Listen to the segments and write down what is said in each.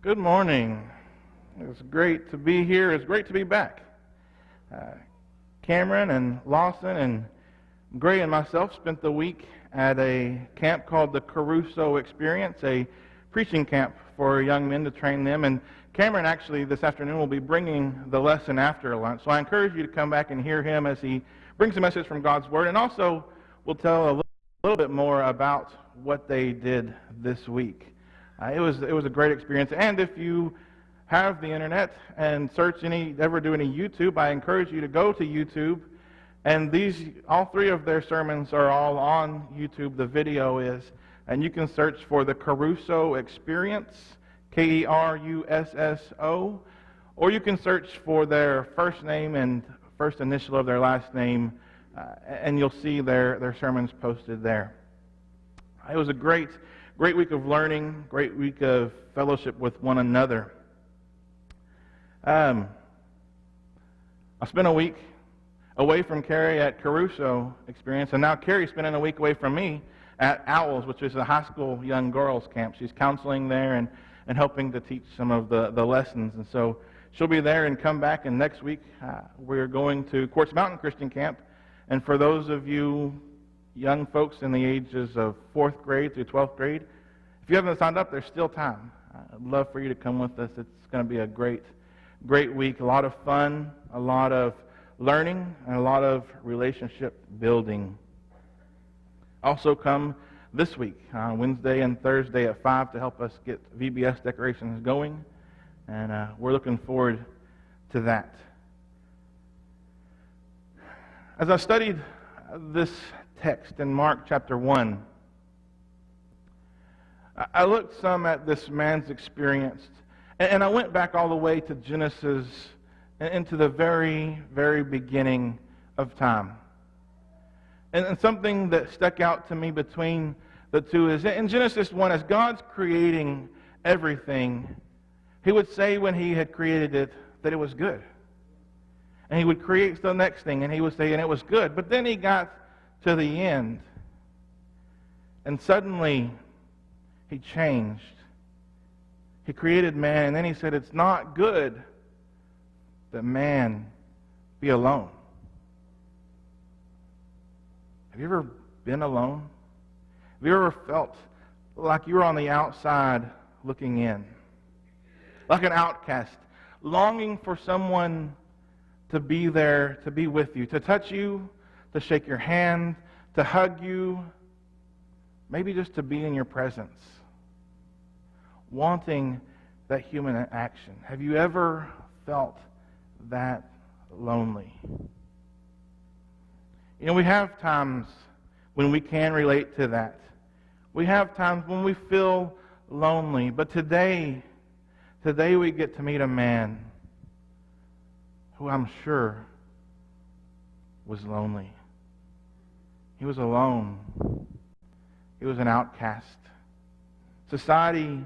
Good morning. It's great to be here. It's great to be back. Cameron and Lawson and Gray and myself spent the week at a camp called the Caruso Experience, a preaching camp for young men to train them. And Cameron actually this afternoon will be bringing the lesson after lunch. So I encourage you to come back and hear him as he brings a message from God's Word. And also we'll tell a little bit more about what they did this week. It was a great experience. And if you have the internet and ever do any YouTube, I encourage you to go to YouTube. And all three of their sermons are all on YouTube. The video is, and you can search for the Caruso Experience, Kerusso, or you can search for their first name and first initial of their last name, and you'll see their sermons posted there. It was a great week of learning, great week of fellowship with one another. I spent a week away from Carrie at Caruso Experience, and now Carrie's spending a week away from me at Owls, which is a high school young girls camp. She's counseling there and helping to teach some of the lessons. And so she'll be there and come back, and next week we're going to Quartz Mountain Christian Camp. And for those of you young folks in the ages of 4th grade through 12th grade, if you haven't signed up, there's still time. I'd love for you to come with us. It's going to be a great week, a lot of fun, a lot of learning, and a lot of relationship building. Also come this week, Wednesday and Thursday at 5 to help us get VBS decorations going, and we're looking forward to that. As I studied this text in Mark chapter 1, I looked some at this man's experience, and I went back all the way to Genesis, into the very, very beginning of time. And something that stuck out to me between the two is in Genesis 1, as God's creating everything, He would say when He had created it that it was good. And He would create the next thing, and He would say, and it was good. But then He got to the end, and suddenly He changed. He created man, and then He said, it's not good that man be alone. Have you ever been alone? Have you ever felt like you were on the outside looking in? Like an outcast, longing for someone to be there, to be with you, to touch you, to shake your hand, to hug you, maybe just to be in your presence. Wanting that human action. Have you ever felt that lonely? You know, we have times when we can relate to that. We have times when we feel lonely. But today we get to meet a man who I'm sure was lonely. He was alone. He was an outcast. Society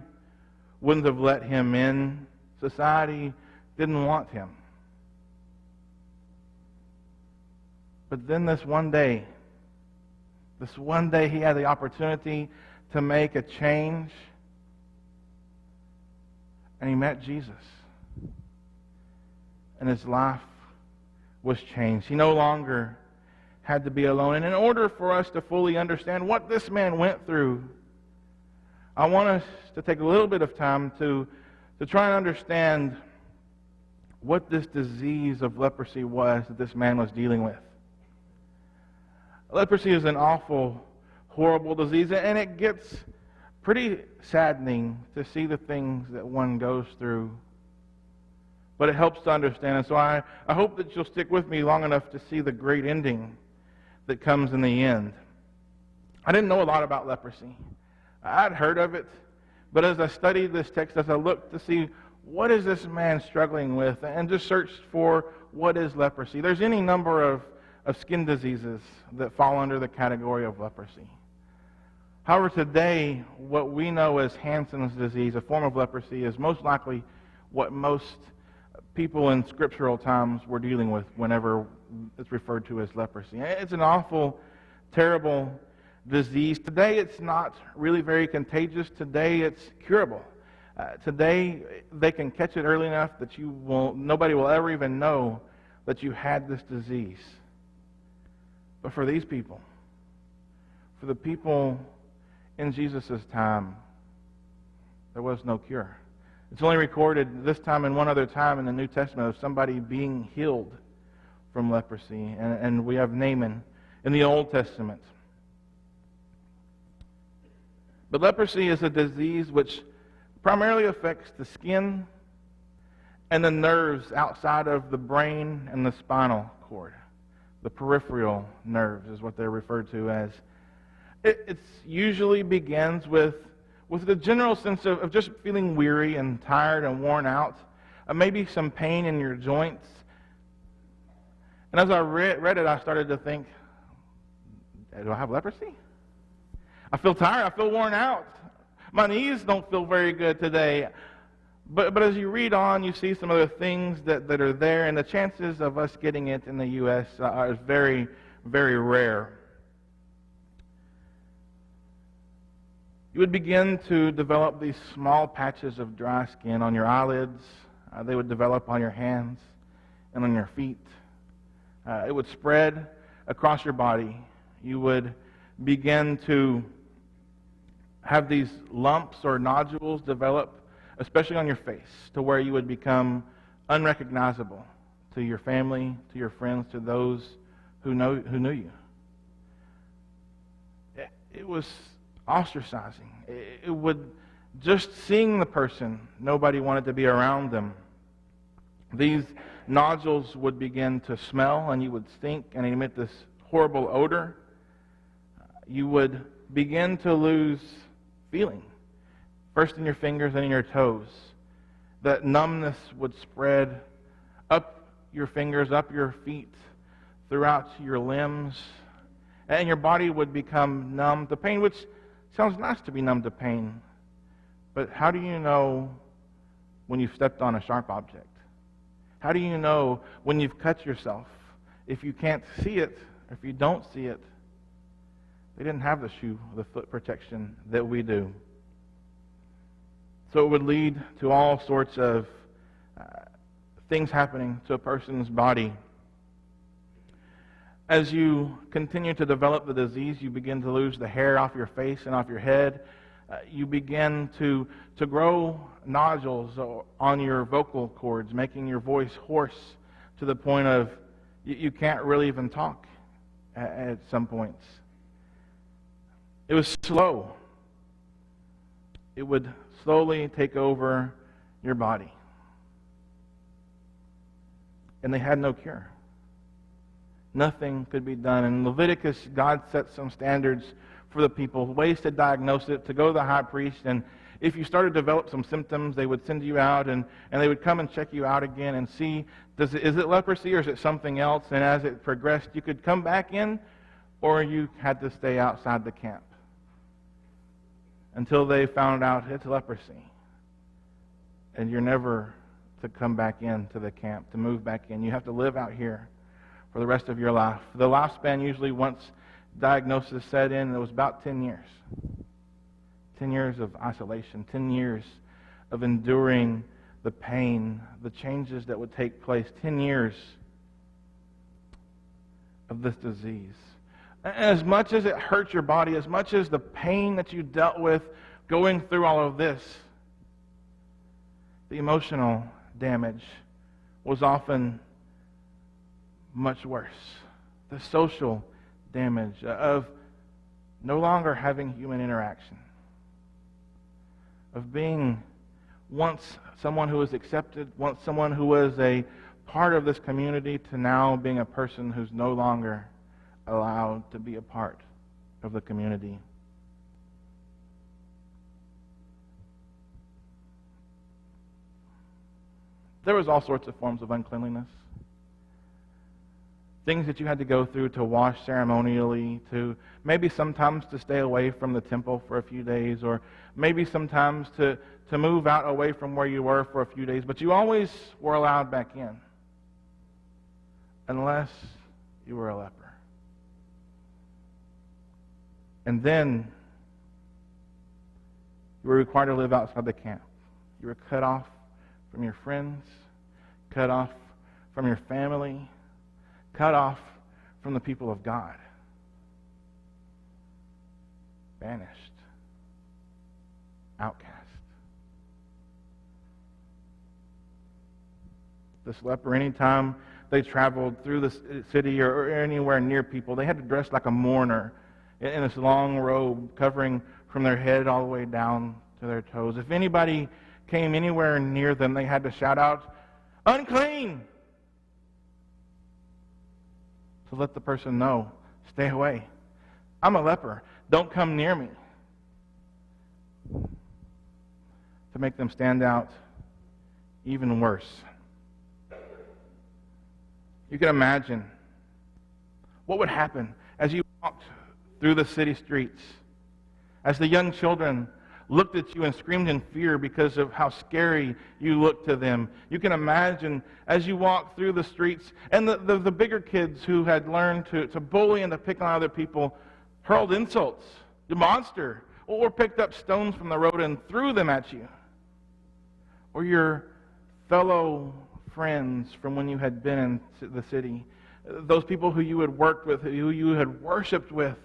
wouldn't have let him in. Society didn't want him. But then this one day he had the opportunity to make a change, and he met Jesus. And his life was changed. He no longer had to be alone. And in order for us to fully understand what this man went through, I want us to take a little bit of time to try and understand what this disease of leprosy was that this man was dealing with. Leprosy is an awful, horrible disease, and it gets pretty saddening to see the things that one goes through. But it helps to understand, and so I hope that you'll stick with me long enough to see the great ending that comes in the end. I didn't know a lot about leprosy. I'd heard of it, but as I studied this text, as I looked to see what is this man struggling with, and just searched for what is leprosy, there's any number of skin diseases that fall under the category of leprosy. However, today, what we know as Hansen's disease, a form of leprosy, is most likely what most people in scriptural times were dealing with whenever it's referred to as leprosy. It's an awful, terrible disease. Today, it's not really very contagious. Today, it's curable. Today, they can catch it early enough that nobody will ever even know that you had this disease. But for these people, for the people in Jesus' time, there was no cure. It's only recorded this time and one other time in the New Testament of somebody being healed from leprosy. And we have Naaman in the Old Testament. But leprosy is a disease which primarily affects the skin and the nerves outside of the brain and the spinal cord. The peripheral nerves is what they're referred to as. It usually begins with the general sense of just feeling weary and tired and worn out, maybe some pain in your joints. And as I read it, I started to think, do I have leprosy? I feel tired. I feel worn out. My knees don't feel very good today. But as you read on, you see some other things that are there, and the chances of us getting it in the U.S. are very, very rare. You would begin to develop these small patches of dry skin on your eyelids. They would develop on your hands and on your feet. It would spread across your body. You would begin to have these lumps or nodules develop, especially on your face, to where you would become unrecognizable to your family, to your friends, to those who knew you. It was ostracizing. It would, just seeing the person, nobody wanted to be around them. These nodules would begin to smell, and you would stink and emit this horrible odor. You would begin to lose feeling, first in your fingers and in your toes. That numbness would spread up your fingers, up your feet, throughout your limbs, and your body would become numb to pain, which sounds nice to be numb to pain, but how do you know when you've stepped on a sharp object? How do you know when you've cut yourself? If you can't see it, or if you don't see it, they didn't have the foot protection that we do. So it would lead to all sorts of things happening to a person's body. As you continue to develop the disease, you begin to lose the hair off your face and off your head. You begin to grow nodules on your vocal cords, making your voice hoarse to the point of you can't really even talk at some points. It was slow. It would slowly take over your body. And they had no cure. Nothing could be done. In Leviticus, God set some standards for the people, ways to diagnose it, to go to the high priest, and if you started to develop some symptoms, they would send you out, and they would come and check you out again and see, is it leprosy or is it something else? And as it progressed, you could come back in, or you had to stay outside the camp until they found out it's leprosy. And you're never to come back into the camp, to move back in. You have to live out here for the rest of your life. The lifespan usually, once diagnosis set in, it was about 10 years. 10 years of isolation, 10 years of enduring the pain, the changes that would take place, 10 years of this disease. As much as it hurt your body, as much as the pain that you dealt with going through all of this, the emotional damage was often much worse. The social damage of no longer having human interaction, of being once someone who was accepted, once someone who was a part of this community, to now being a person who's no longer allowed to be a part of the community. There was all sorts of forms of uncleanliness. Things that you had to go through to wash ceremonially, to maybe sometimes to stay away from the temple for a few days, or maybe sometimes to move out away from where you were for a few days, but you always were allowed back in unless you were a leper. And then you were required to live outside the camp. You were cut off from your friends, cut off from your family, cut off from the people of God. Banished. Outcast. This leper, anytime they traveled through the city or anywhere near people, they had to dress like a mourner in this long robe covering from their head all the way down to their toes. If anybody came anywhere near them, they had to shout out, "Unclean!" to let the person know, "Stay away. I'm a leper. Don't come near me." To make them stand out even worse. You can imagine what would happen as you walked through the city streets, as the young children looked at you and screamed in fear because of how scary you looked to them. You can imagine as you walked through the streets, and the bigger kids who had learned to bully and to pick on other people hurled insults, "You monster," or picked up stones from the road and threw them at you. Or your fellow friends from when you had been in the city, those people who you had worked with, who you had worshipped with,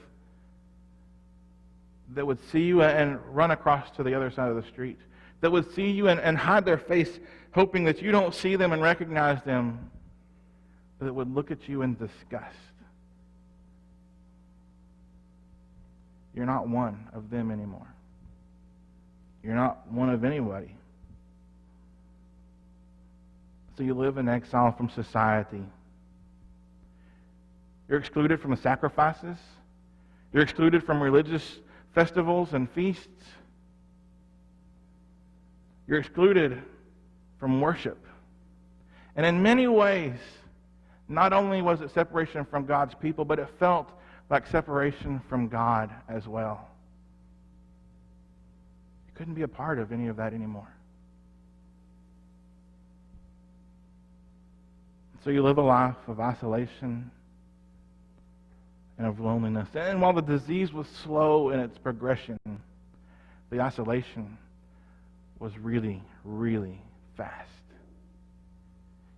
that would see you and run across to the other side of the street, that would see you and hide their face, hoping that you don't see them and recognize them, that would look at you in disgust. You're not one of them anymore. You're not one of anybody. So you live in exile from society. You're excluded from the sacrifices. You're excluded from religious festivals and feasts. You're excluded from worship. And in many ways, not only was it separation from God's people, but it felt like separation from God as well. You couldn't be a part of any of that anymore. So you live a life of isolation and of loneliness. And while the disease was slow in its progression, the isolation was really, really fast.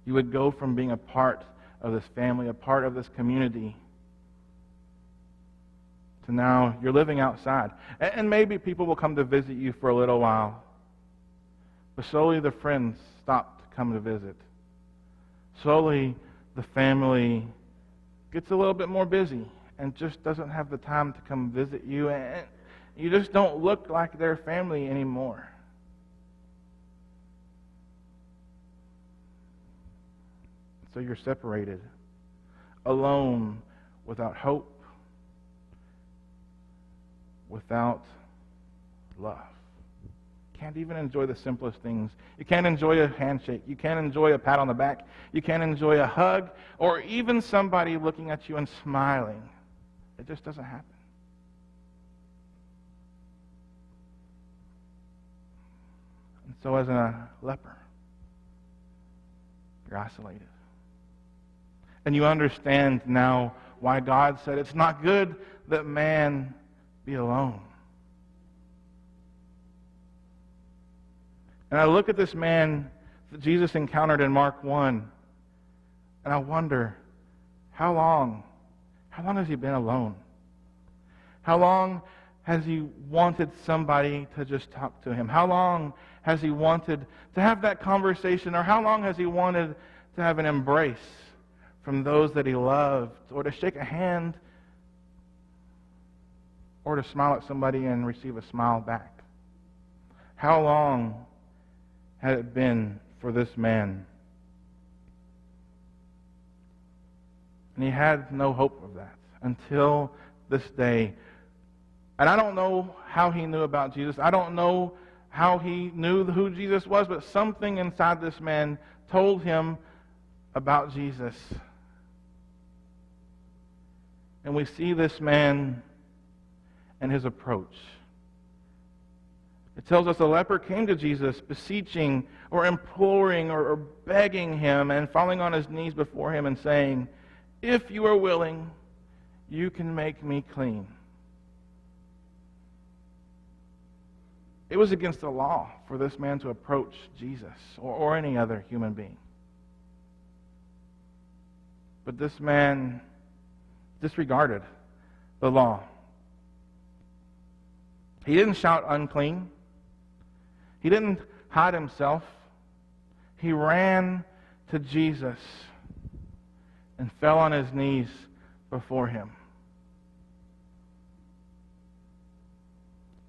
You would go from being a part of this family, a part of this community, to now you're living outside. And maybe people will come to visit you for a little while. But slowly the friends stop to come to visit. Slowly, the family gets a little bit more busy and just doesn't have the time to come visit you, and you just don't look like their family anymore. So you're separated, alone, without hope, without love. Can't even enjoy the simplest things. You can't enjoy a handshake. You can't enjoy a pat on the back. You can't enjoy a hug, or even somebody looking at you and smiling. It just doesn't happen. And so as a leper, you're isolated. And you understand now why God said it's not good that man be alone. And I look at this man that Jesus encountered in Mark 1, and I wonder, how long has he been alone? How long has he wanted somebody to just talk to him? How long has he wanted to have that conversation? Or how long has he wanted to have an embrace from those that he loved, or to shake a hand, or to smile at somebody and receive a smile back? How long had it been for this man? And he had no hope of that until this day. And I don't know how he knew about Jesus. I don't know how he knew who Jesus was, but something inside this man told him about Jesus. And we see this man and his approach. It tells us a leper came to Jesus, beseeching or imploring or begging him and falling on his knees before him and saying, "If you are willing, you can make me clean." It was against the law for this man to approach Jesus or any other human being. But this man disregarded the law. He didn't shout unclean. He didn't hide himself. He ran to Jesus and fell on his knees before him.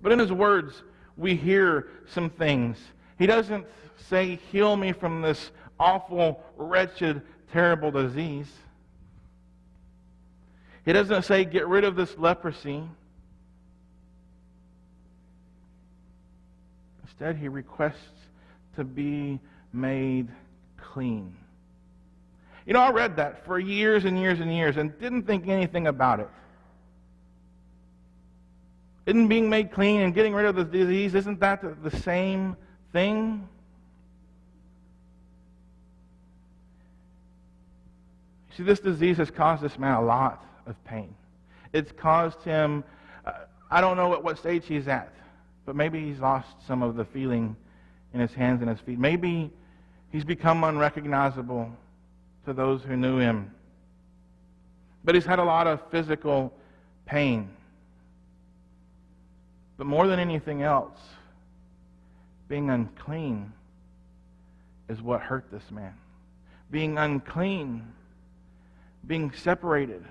But in his words, we hear some things. He doesn't say, heal me from this awful, wretched, terrible disease. He doesn't say, get rid of this leprosy. Instead, he requests to be made clean. You know, I read that for years and years and years and didn't think anything about it. Isn't being made clean and getting rid of the disease, isn't that the same thing? See, this disease has caused this man a lot of pain. It's caused him, I don't know at what stage he's at, but maybe he's lost some of the feeling in his hands and his feet. Maybe he's become unrecognizable to those who knew him. But he's had a lot of physical pain. But more than anything else, being unclean is what hurt this man. Being unclean, being separated,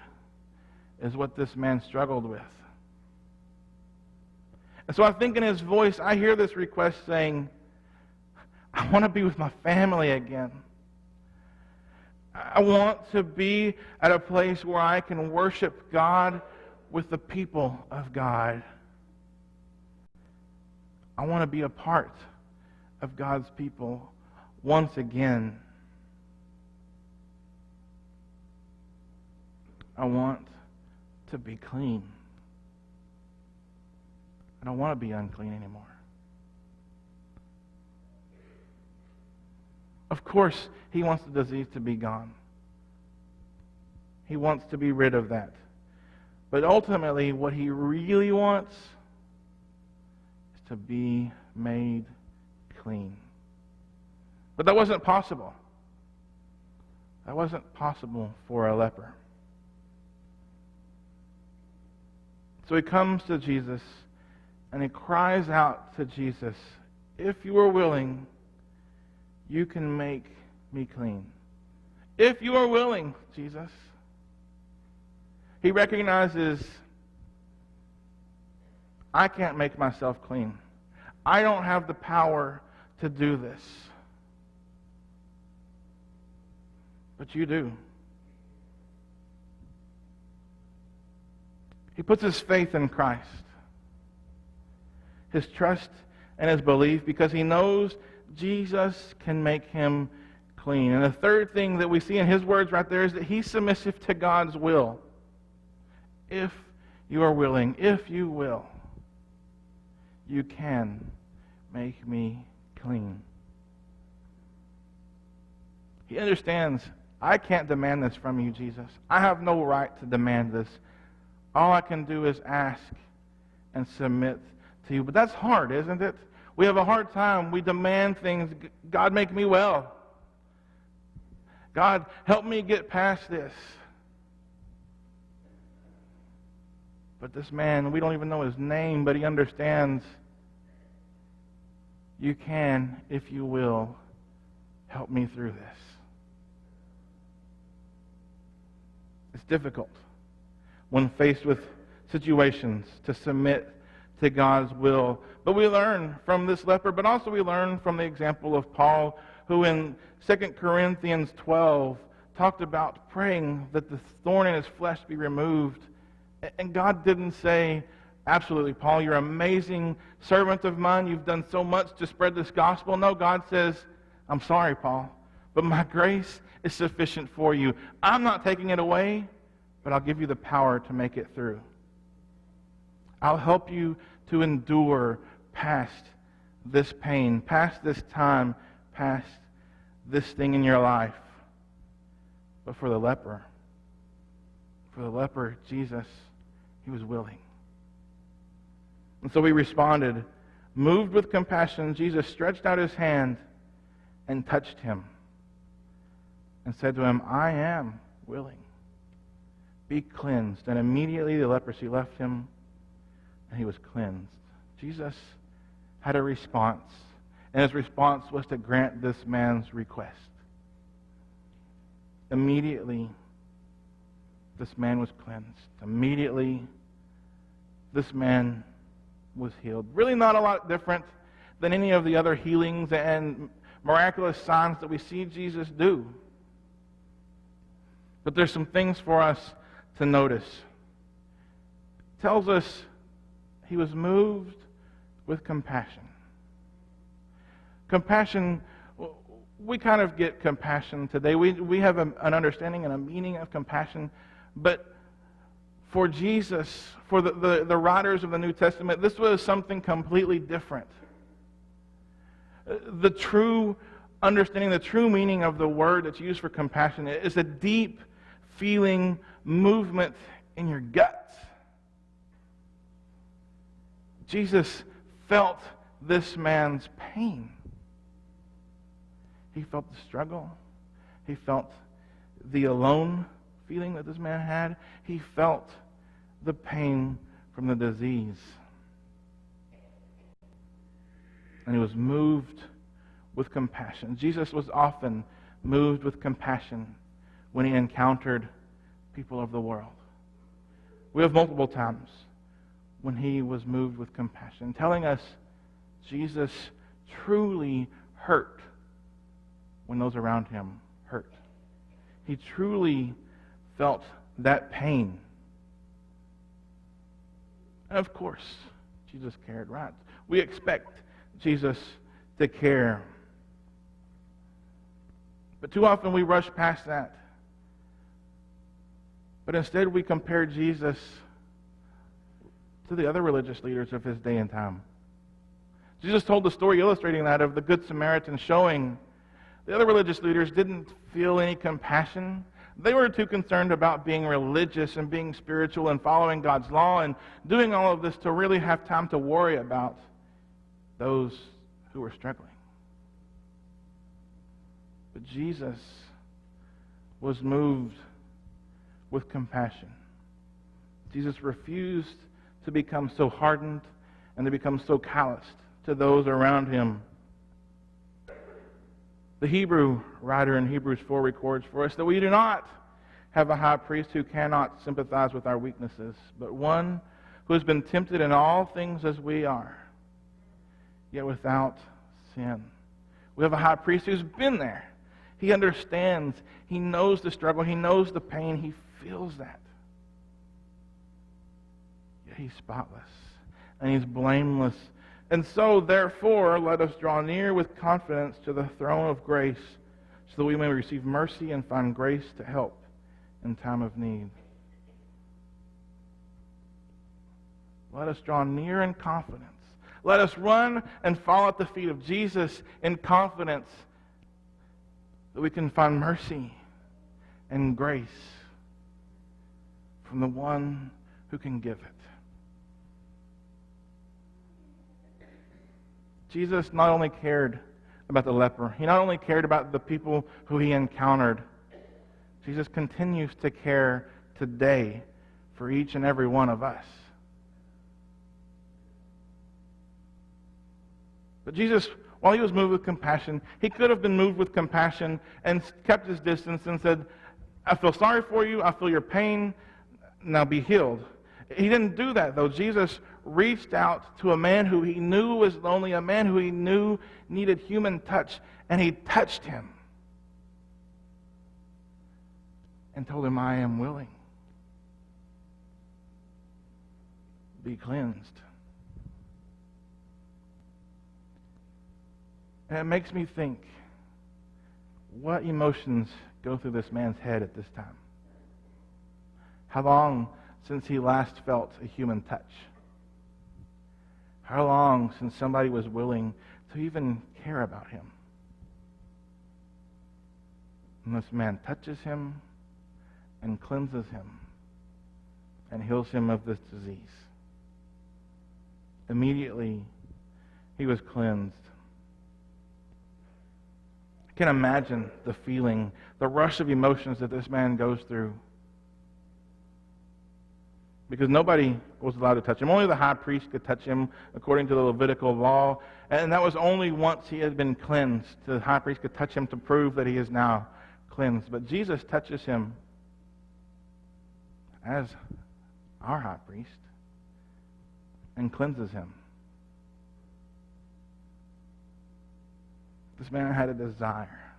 is what this man struggled with. And so I think in his voice, I hear this request saying, I want to be with my family again. I want to be at a place where I can worship God with the people of God. I want to be a part of God's people once again. I want to be clean. I don't want to be unclean anymore. Of course, he wants the disease to be gone. He wants to be rid of that. But ultimately, what he really wants is to be made clean. But that wasn't possible. That wasn't possible for a leper. So he comes to Jesus and he cries out to Jesus, if you are willing, you can make me clean. If you are willing, Jesus. He recognizes, I can't make myself clean. I don't have the power to do this. But you do. He puts his faith in Christ, his trust and his belief, because he knows Jesus can make him clean. And the third thing that we see in his words right there is that he's submissive to God's will. If you are willing, if you will, you can make me clean. He understands, I can't demand this from you, Jesus. I have no right to demand this. All I can do is ask and submit to you. But that's hard, isn't it? We have a hard time. We demand things. God, make me well. God, help me get past this. But this man, we don't even know his name, but he understands. You can, if you will, help me through this. It's difficult when faced with situations to submit to God's will. But we learn from this leper, but also we learn from the example of Paul, who in 2 Corinthians 12 talked about praying that the thorn in his flesh be removed. And God didn't say, absolutely, Paul, you're an amazing servant of mine. You've done so much to spread this gospel. No, God says, I'm sorry, Paul, but my grace is sufficient for you. I'm not taking it away, but I'll give you the power to make it through. I'll help you to endure past this pain, past this time, past this thing in your life. But for the leper, Jesus, he was willing. And so he responded moved with compassion, Jesus stretched out his hand and touched him and said to him, I am willing. Be cleansed. And immediately the leprosy left him and he was cleansed. Jesus had a response, and his response was to grant this man's request. Immediately, this man was cleansed. Immediately, this man was healed. Really not a lot different than any of the other healings and miraculous signs that we see Jesus do. But there's some things for us to notice. It tells us he was moved with compassion. Compassion, we kind of get compassion today. We have an understanding and a meaning of compassion, but for Jesus, for the writers of the New Testament, this was something completely different. The true understanding, the true meaning of the word that's used for compassion is a deep feeling, movement in your guts. Jesus felt this man's pain. He felt the struggle. He felt the alone feeling that this man had. He felt the pain from the disease. And he was moved with compassion. Jesus was often moved with compassion when he encountered people of the world. We have multiple times when he was moved with compassion, telling us Jesus truly hurt when those around him hurt. He truly felt that pain. And of course, Jesus cared, right? We expect Jesus to care. But too often we rush past that. But instead we compare Jesus to the other religious leaders of his day and time. Jesus told the story illustrating that of the Good Samaritan, showing the other religious leaders didn't feel any compassion. They were too concerned about being religious and being spiritual and following God's law and doing all of this to really have time to worry about those who were struggling. But Jesus was moved with compassion. Jesus refused to become so hardened and to become so calloused to those around him. The Hebrew writer in Hebrews 4 records for us that we do not have a high priest who cannot sympathize with our weaknesses, but one who has been tempted in all things as we are, yet without sin. We have a high priest who's been there. He understands. He knows the struggle. He knows the pain. He feels that. Yet he's spotless and he's blameless. And so, therefore, let us draw near with confidence to the throne of grace so that we may receive mercy and find grace to help in time of need. Let us draw near in confidence. Let us run and fall at the feet of Jesus in confidence that we can find mercy and grace from the one who can give it. Jesus not only cared about the leper, he not only cared about the people who he encountered, Jesus continues to care today for each and every one of us. But Jesus, while he was moved with compassion, he could have been moved with compassion and kept his distance and said, I feel sorry for you, I feel your pain, now be healed. He didn't do that, though. Jesus reached out to a man who he knew was lonely, a man who he knew needed human touch, and he touched him and told him, I am willing. Be cleansed. And it makes me think, what emotions go through this man's head at this time? How long since he last felt a human touch? How long since somebody was willing to even care about him? And this man touches him and cleanses him and heals him of this disease. Immediately, he was cleansed. I can imagine the feeling, the rush of emotions that this man goes through. Because nobody was allowed to touch him. Only the high priest could touch him according to the Levitical law. And that was only once he had been cleansed. The high priest could touch him to prove that he is now cleansed. But Jesus touches him as our high priest and cleanses him. This man had a desire.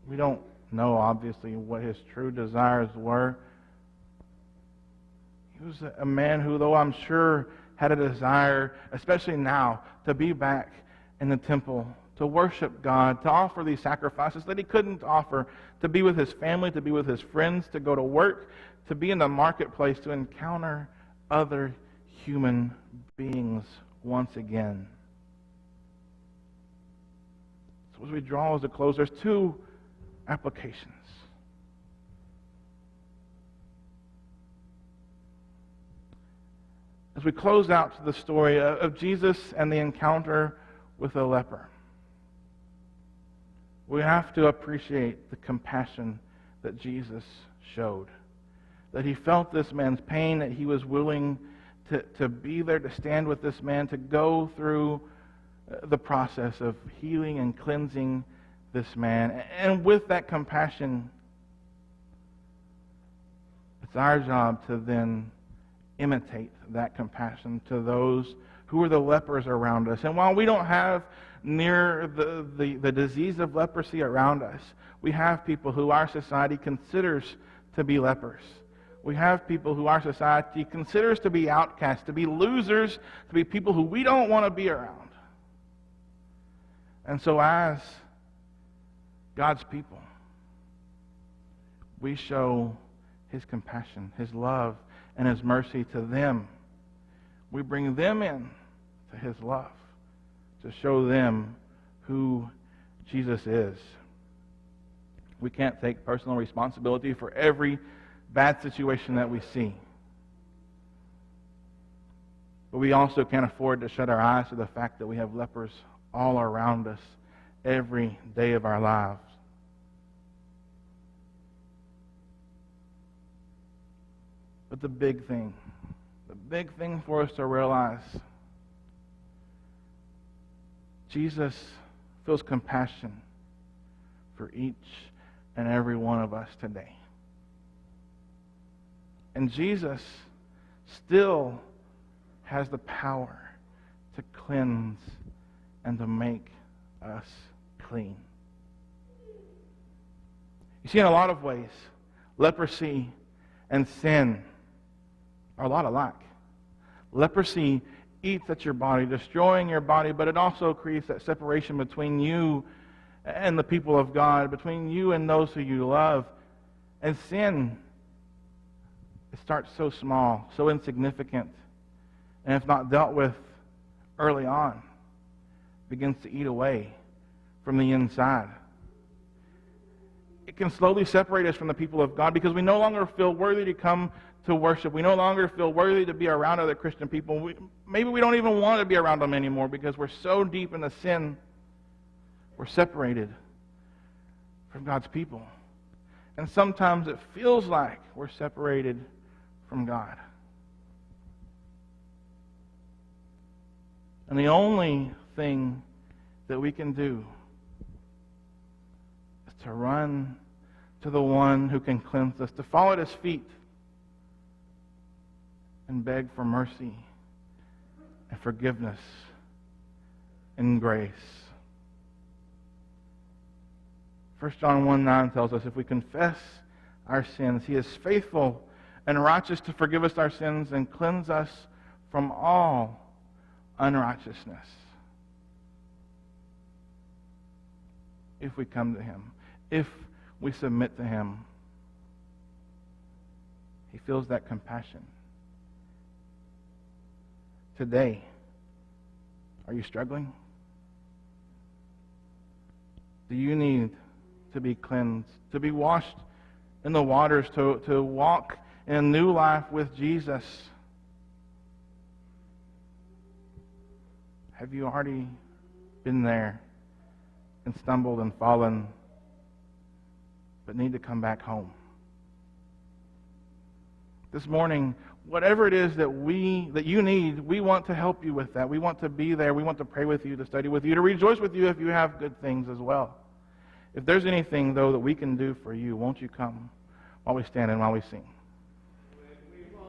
We don't know, obviously, what his true desires were. He was a man who, though I'm sure, had a desire, especially now, to be back in the temple, to worship God, to offer these sacrifices that he couldn't offer, to be with his family, to be with his friends, to go to work, to be in the marketplace, to encounter other human beings once again. So as we draw as a close, there's two applications. As we close out to the story of Jesus and the encounter with a leper, we have to appreciate the compassion that Jesus showed. That he felt this man's pain, that he was willing to be there, to stand with this man, to go through the process of healing and cleansing this man. And with that compassion, it's our job to then imitate that compassion to those who are the lepers around us. And while we don't have near the disease of leprosy around us, we have people who our society considers to be lepers. We have people who our society considers to be outcasts, to be losers, to be people who we don't want to be around. And so as God's people, we show his compassion, his love, and his mercy to them. We bring them in to his love to show them who Jesus is. We can't take personal responsibility for every bad situation that we see. But we also can't afford to shut our eyes to the fact that we have lepers all around us every day of our lives. But the big thing for us to realize, Jesus feels compassion for each and every one of us today. And Jesus still has the power to cleanse and to make us clean. You see, in a lot of ways, leprosy and sin are a lot alike. Leprosy eats at your body, destroying your body, but it also creates that separation between you and the people of God, between you and those who you love. And sin, it starts so small, so insignificant, and if not dealt with early on, begins to eat away from the inside. It can slowly separate us from the people of God because we no longer feel worthy to come to worship. We no longer feel worthy to be around other Christian people. Maybe we don't even want to be around them anymore because we're so deep in the sin. We're separated from God's people. And sometimes it feels like we're separated from God. And the only thing that we can do is to run to the one who can cleanse us, to fall at his feet and beg for mercy and forgiveness and grace. 1 John 1:9 tells us if we confess our sins, he is faithful and righteous to forgive us our sins and cleanse us from all unrighteousness. If we come to him, if we submit to him, he feels that compassion. Today, are you struggling? Do you need to be cleansed, to be washed in the waters, to walk in a new life with Jesus? Have you already been there and stumbled and fallen, but need to come back home? This morning, whatever it is that you need, we want to help you with that. We want to be there. We want to pray with you, to study with you, to rejoice with you if you have good things as well. If there's anything, though, that we can do for you, won't you come while we stand and while we sing?